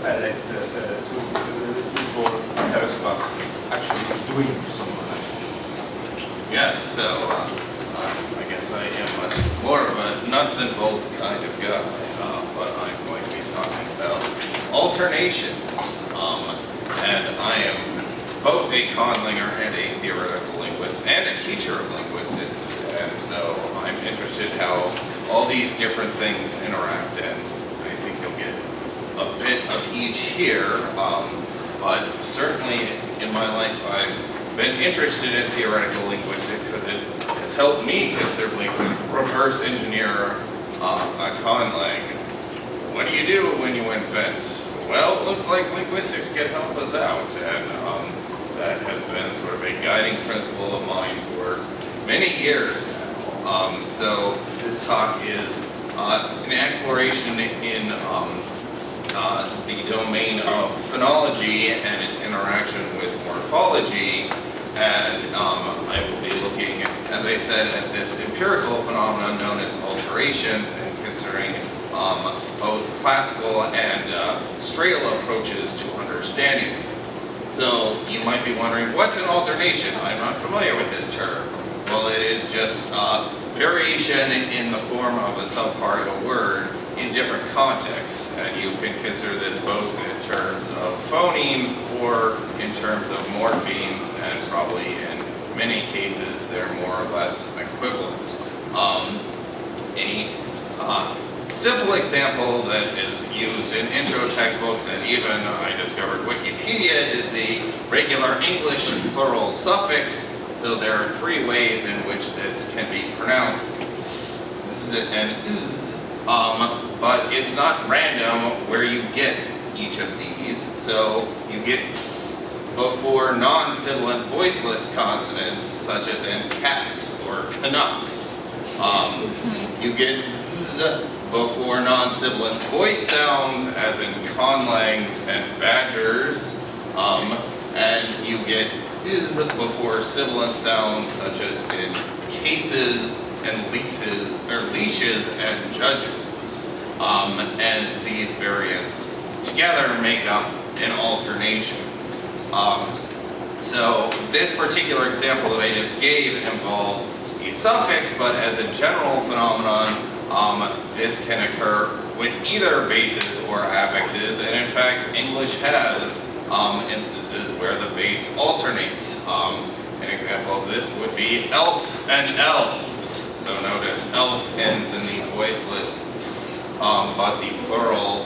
let people tell us about actually doing some of that. Yes, so I guess I am much more of a nuts and bolts kind of guy, but I'm going to be talking about alternations. And I am both a conlanger and a theoretical linguist and a teacher of linguistics. And so I'm interested how all these different things interact, and I think you'll get a bit of each here. But certainly in my life I've been interested in theoretical linguistics because it has helped me considerably to reverse engineer a conlang. What do you do when you invent? Well, it looks like linguistics can help us out, and that has been sort of a guiding principle of mine for many years now. So this talk is an exploration in the domain of phonology and its interaction with morphology, and I will be looking, as I said, at this empirical phenomenon known as alterations, and considering both classical and stratal approaches to understanding. So you might be wondering, what's an alternation? I'm not familiar with this term. Well, it is just variation in the form of a subpart of a word in different contexts, and you can consider this both in terms of phonemes or in terms of morphemes, and probably in many cases they're more or less equivalent. A simple example that is used in intro textbooks, and even I discovered Wikipedia, is the regular English plural suffix. So there are three ways in which this can be pronounced, z and z, but it's not random where you get each of these. So you get s before non-sibilant voiceless consonants, such as in cats or Canucks. You get z before non-sibilant voice sounds, as in conlangs and badgers, and you get is before sibilant sounds, such as in cases and leashes and judges, and these variants together make up an alternation. So this particular example that I just gave involves a suffix, but as a general phenomenon, this can occur with either bases or affixes, and in fact English has instances where the base alternates. An example of this would be elf and elves. So notice elf ends in the voiceless, but the plural,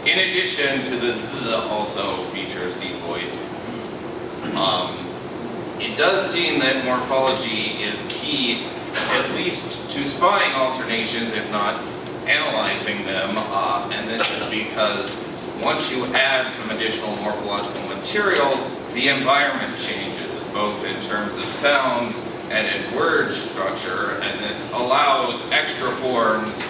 in addition to the z, also features the voice. It does seem that morphology is key, at least to spying alternations, if not analyzing them, and this is because once you add some additional morphological material, the environment changes, both in terms of sounds and in word structure, and this allows extra forms,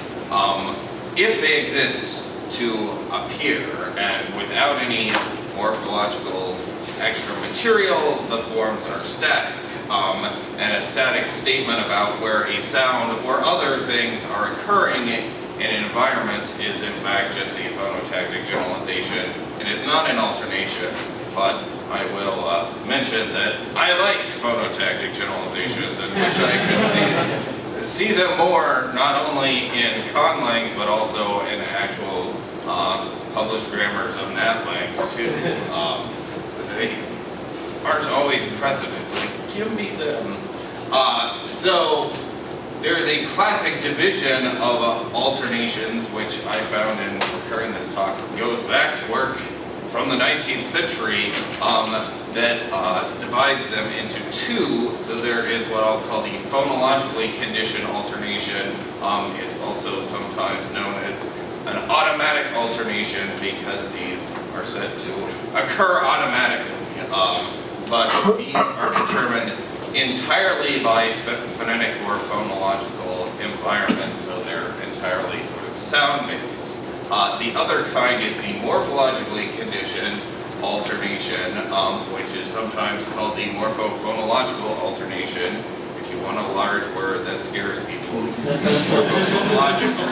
if they exist, to appear, and without any morphological extra material, the forms are static. And a static statement about where a sound or other things are occurring in an environment is in fact just a phonotactic generalization, and it's not an alternation. But I will mention that I like phonotactic generalizations, in which I could see them more, not only in conlangs, but also in actual published grammars of natlangs too. They aren't always precedents, like, give me them. So there's a classic division of alternations, which I found in preparing this talk, goes back to work from the 19th century, that divides them into two. So there is what I'll call the phonologically conditioned alternation. It's also sometimes known as an automatic alternation because these are said to occur automatically. But these are determined entirely by phonetic or phonological environment, so they're entirely sort of sound-based. The other kind is the morphologically conditioned alternation, which is sometimes called the morphophonological alternation. If you want a large word that scares people, morphophonological.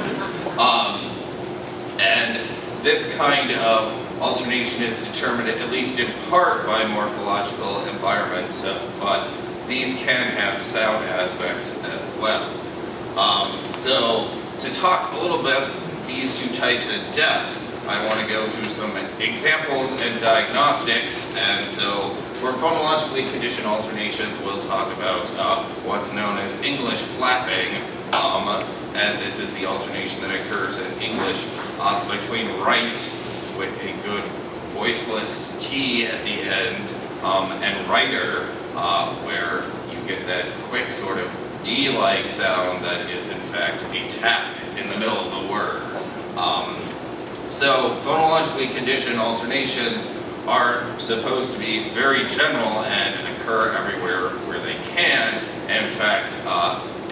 And this kind of alternation is determined at least in part by morphological environment, but these can have sound aspects as well. So to talk a little bit these two types in depth, I want to go through some examples and diagnostics. And so for phonologically conditioned alternations, we'll talk about what's known as English flapping. And this is the alternation that occurs in English between right with a good voiceless T at the end, and writer, where you get that quick sort of D-like sound that is in fact a tap in the middle of the word. So phonologically conditioned alternations are supposed to be very general and occur everywhere where they can. In fact,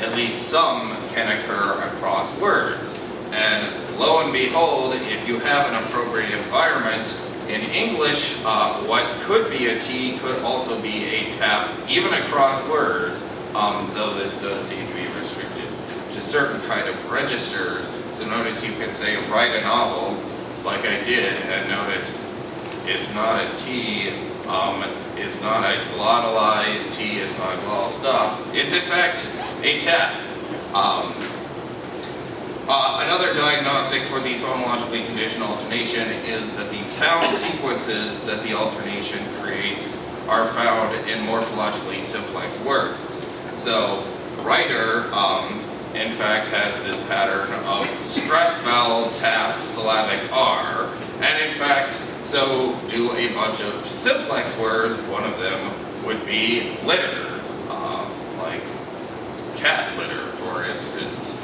at least some can occur across words. And lo and behold, if you have an appropriate environment in English, what could be a T could also be a tap, even across words, though this does seem to be restricted to certain kind of registers. So notice you can say write a novel, like I did, and notice it's not a T, it's not a glottalized T, it's not a glottal stop. It's in fact a tap. Another diagnostic for the phonologically conditioned alternation is that the sound sequences that the alternation creates are found in morphologically simplex words. So writer, in fact, has this pattern of stressed vowel tap syllabic R, and in fact, so do a bunch of simplex words. One of them would be litter, like cat litter, for instance.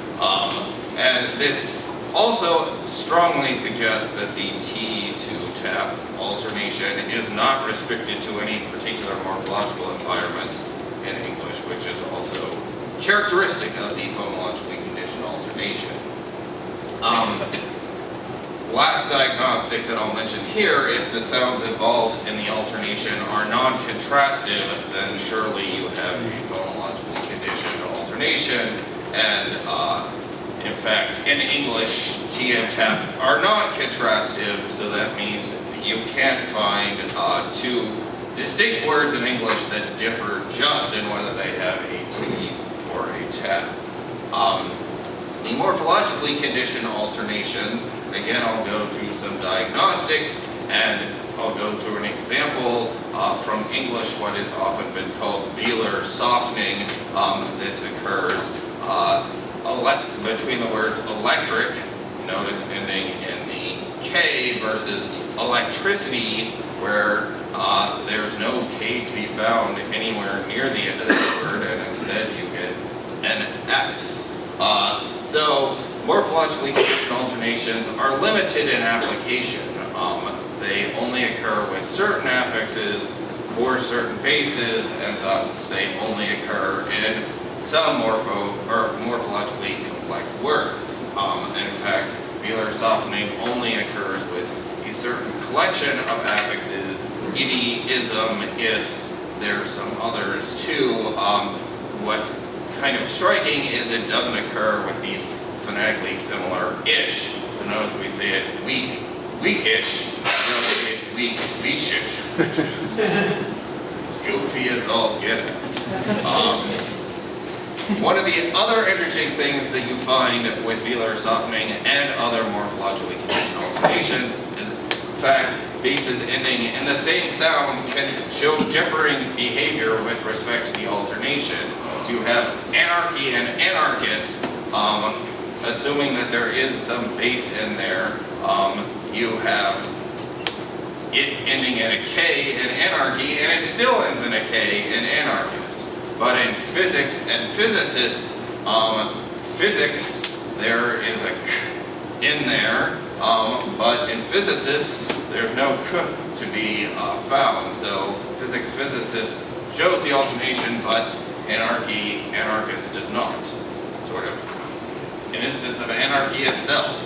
And this also strongly suggests that the T to tap alternation is not restricted to any particular morphological environments in English, which is also characteristic of the phonologically conditioned alternation. Last diagnostic that I'll mention here, if the sounds involved in the alternation are non-contrastive, then surely you have a phonologically conditioned alternation. And in fact, in English, T and tap are non-contrastive, so that means you can't find two distinct words in English that differ just in whether they have a T or a tap. The morphologically conditioned alternations, again, I'll go through some diagnostics, and I'll go through an example from English, what has often been called velar softening. This occurs between the words electric, notice ending in the K, versus electricity, where there's no K to be found anywhere near the end of the word, and instead you get an S. So morphologically conditioned alternations are limited in application. They only occur with certain affixes for certain bases, and thus they only occur in some morphologically complex words. In fact, velar softening only occurs with a certain collection of affixes, ity, ism, ist. There's some others too. What's kind of striking is it doesn't occur with the phonetically similar ish. So notice we say it weak, weakish, we don't say it weak, weakish, which is goofy as all get out. One of the other interesting things that you find with velar softening and other morphologically conditioned alternations is, in fact, bases ending in the same sound can show differing behavior with respect to the alternation. So you have anarchy and anarchist, assuming that there is some base in there, you have it ending in a K in anarchy, and it still ends in a K in anarchist. But in physics and physicists, physics, there is a K in there, but in physicists, there's no K to be found. So physics physicists shows the alternation, but anarchy, anarchist does not. Sort of an instance of anarchy itself.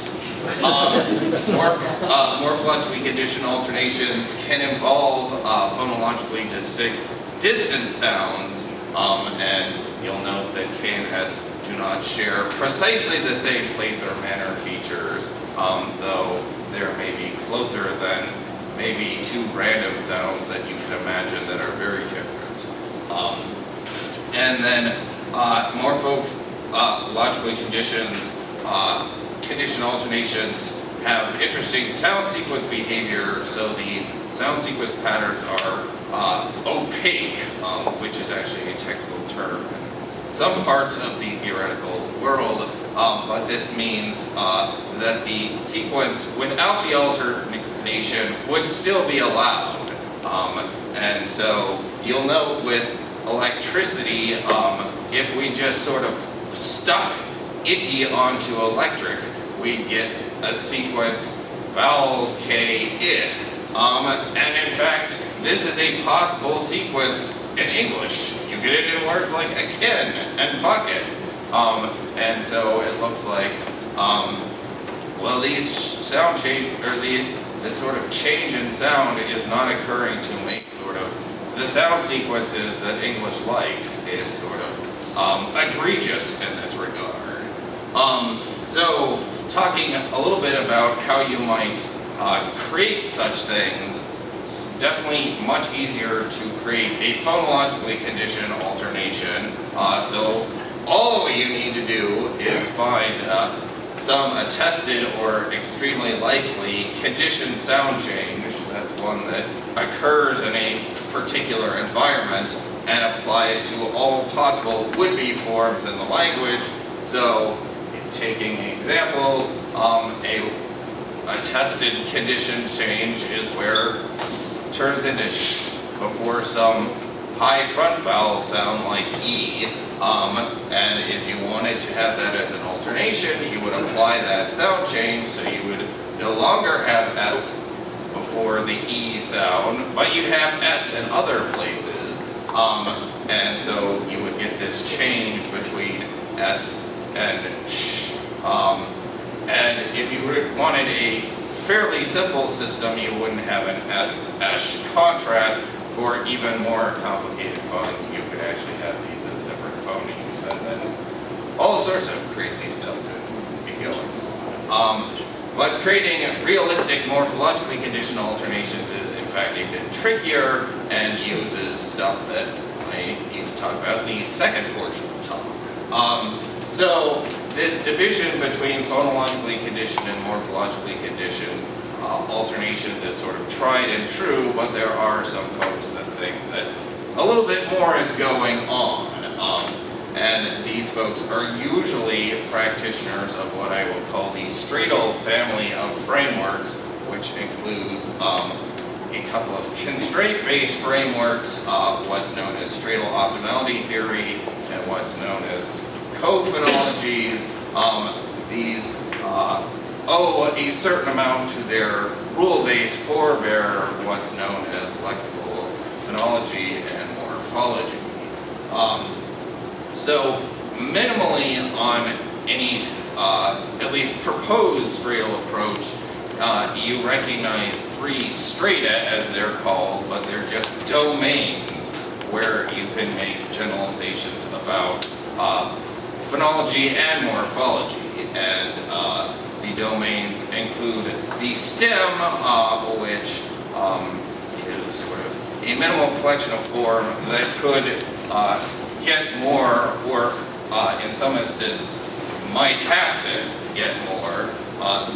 Morphologically conditioned alternations can involve phonologically distant sounds, and you'll note that K and S do not share precisely the same place or manner features, though there may be closer than maybe two random sounds that you can imagine that are very different. And then morphologically conditioned alternations have interesting sound sequence behavior, so the sound sequence patterns are opaque, which is actually a technical term in some parts of the theoretical world, but this means that the sequence without the alternation would still be allowed. And so you'll note with electricity, if we just sort of stuck itty onto electric, we'd get a sequence vowel K, I. And in fact, this is a possible sequence in English. You get it in words like akin and bucket. And so it looks like, well, these sound change, or this sort of change in sound is not occurring to make sort of the sound sequences that English likes is sort of egregious in this regard. So talking a little bit about how you might create such things, it's definitely much easier to create a phonologically conditioned alternation. So all you need to do is find some attested or extremely likely conditioned sound change, that's one that occurs in a particular environment, and apply it to all possible would-be forms in the language. So, taking an example, a tested condition change is where s turns into sh before some high front vowel sound like E, and if you wanted to have that as an alternation, you would apply that sound change, so you would no longer have S before the E sound, but you'd have S in other places, and so you would get this change between S and sh. And if you wanted a fairly simple system, you wouldn't have an S-esh contrast. For even more complicated fun, you could actually have these as separate phonemes, and then all sorts of crazy stuff could be going. But creating realistic morphologically conditional alternations is in fact a bit trickier and uses stuff that I need to talk about in the second portion of the talk. So this division between phonologically conditioned and morphologically conditioned alternations is sort of tried and true, but there are some folks that think that a little bit more is going on. And these folks are usually practitioners of what I will call the Stradal family of frameworks, which includes a couple of constraint-based frameworks, what's known as Stradal optimality theory, and what's known as co-phonologies. These owe a certain amount to their rule-based forebear, what's known as lexical phonology and morphology. So minimally on any, at least proposed Stradal approach, you recognize three strata as they're called, but they're just domains where you can make generalizations about phonology and morphology. And the domains include the stem, which is sort of a minimal collection of form that could get more, or in some instances might have to get more.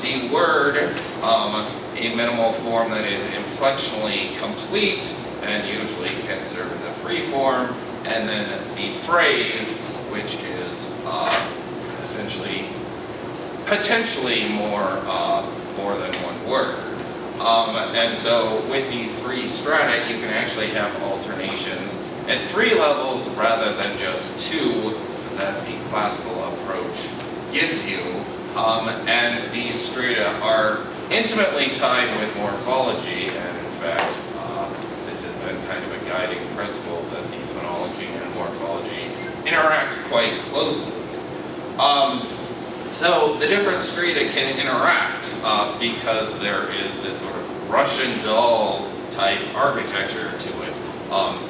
The word, a minimal form that is inflectionally complete and usually can serve as a free form, and then the phrase, which is essentially potentially more than one word. And so with these three strata, you can actually have alternations at three levels rather than just two that the classical approach gives you. And these strata are intimately tied with morphology, and in fact, this has been kind of a guiding principle that the phonology and morphology interact quite closely. So the different strata can interact because there is this sort of Russian doll type architecture to it.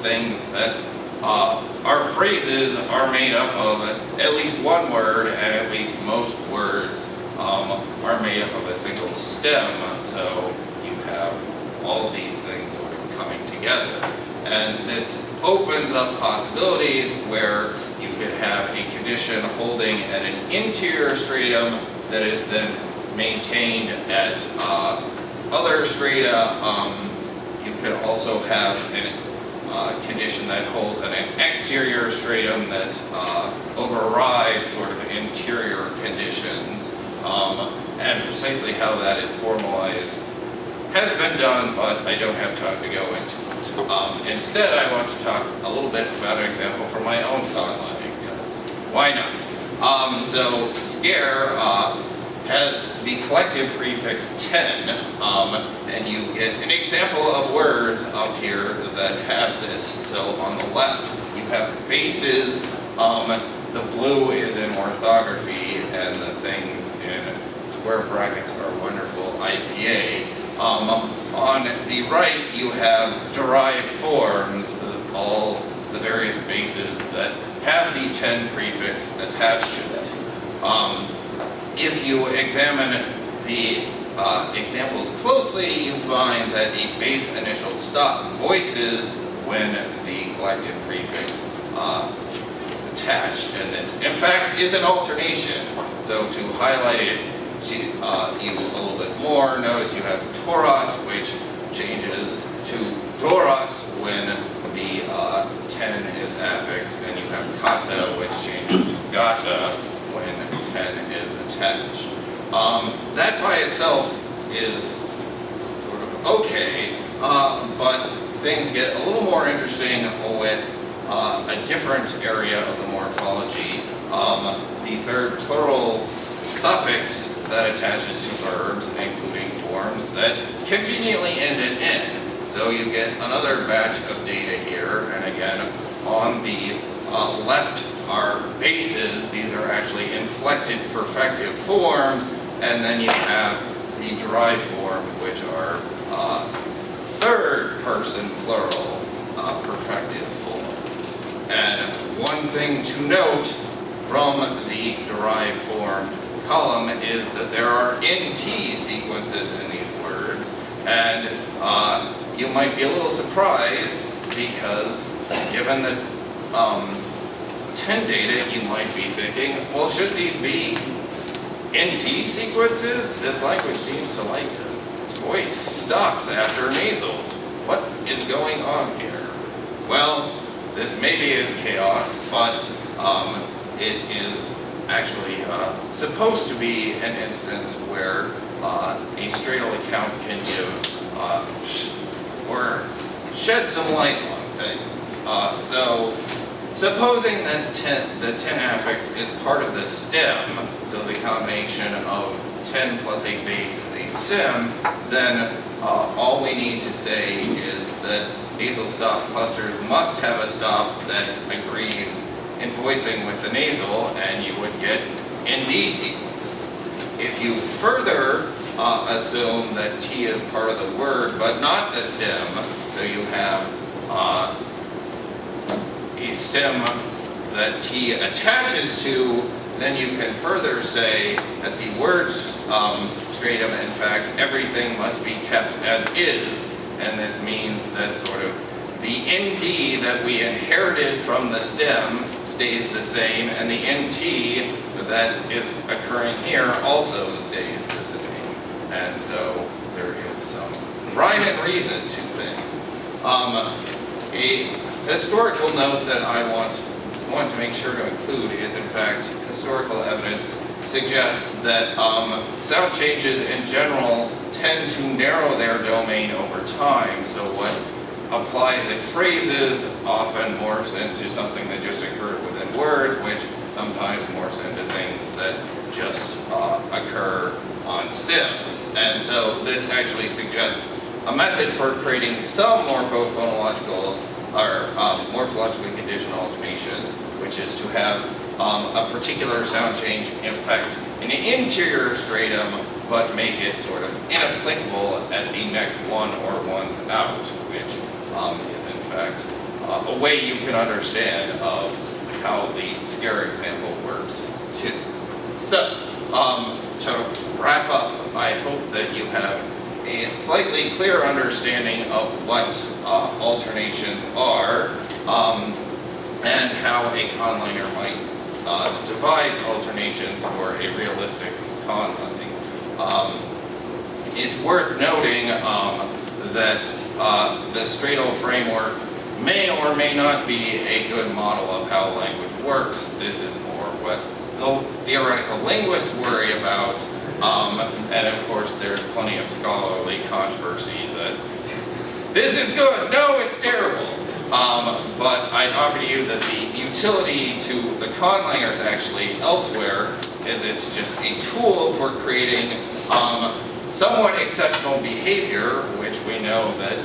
Things that our phrases are made up of at least one word, and at least most words are made up of a single stem, so you have all these things sort of coming together. And this opens up possibilities where you could have a condition holding at an interior stratum that is then maintained at other strata. You could also have a condition that holds at an exterior stratum that overrides sort of interior conditions. And precisely how that is formalized has been done, but I don't have time to go into it. Instead, I want to talk a little bit about an example from my own thought line, because why not? So scare has the collective prefix 10, and you get an example of words up here that have this. So on the left, you have bases. The blue is in orthography, and the things in square brackets are wonderful IPA. On the right, you have derived forms, all the various bases that have the 10 prefix attached to this. If you examine the examples closely, you find that a base initial stop voices when the collective prefix is attached, and this, in fact, is an alternation. So to highlight it you a little bit more, notice you have toros, which changes to doros when the 10 is affixed, and you have kata, which changes to gata when 10 is attached. That by itself is sort of okay, but things get a little more interesting with a different area of the morphology. The third plural suffix that attaches to verbs, including forms that conveniently end in N. So you get another batch of data here, and again, on the left are bases. These are actually inflected perfective forms, and then you have the derived forms, which are third person plural perfective forms. And one thing to note from the derived form column is that there are NT sequences in these words, and you might be a little surprised because given the 10 data, you might be thinking, well, should these be NT sequences? This language seems to like to voice stops after nasals. What is going on here? Well, this maybe is chaos, but it is actually supposed to be an instance where a stratal account can give or shed some light on things. So supposing that the 10 affix is part of the stem, so the combination of 10 plus a base is a sim, then all we need to say is that nasal stop clusters must have a stop that agrees in voicing with the nasal, and you would get ND sequences. If you further assume that T is part of the word, but not the stem, so you have a stem that T attaches to, then you can further say that the word's stratum, in fact, everything must be kept as is, and this means that sort of the ND that we inherited from the stem stays the same, and the NT that is occurring here also stays the same. And so there is some rhyme and reason to things. A historical note that I want to make sure to include is, in fact, historical evidence suggests that sound changes in general tend to narrow their domain over time. So what applies in phrases often morphs into something that just occurred within words, which sometimes morphs into things that just occur on stems. And so this actually suggests a method for creating some morphophonological or morphologically conditional alternations, which is to have a particular sound change affect an interior stratum, but make it sort of inapplicable at the next one or ones out, which is in fact a way you can understand of how the scare example works too. So, To wrap up, I hope that you have a slightly clearer understanding of what alternations are and how a conlanger might devise alternations for a realistic conlanging. It's worth noting that the Stradal framework may or may not be a good model of how language works. This is more what the theoretical linguists worry about, and of course there's plenty of scholarly controversy that this is good, no, it's terrible. But I'd offer to you that the utility to the conlangers actually elsewhere is it's just a tool for creating somewhat exceptional behavior, which we know that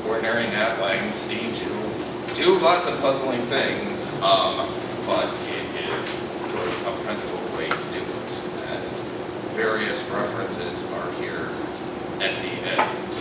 ordinary NatLangs seem to do lots of puzzling things, but it is sort of a principled way to do it. And various references are here at the end.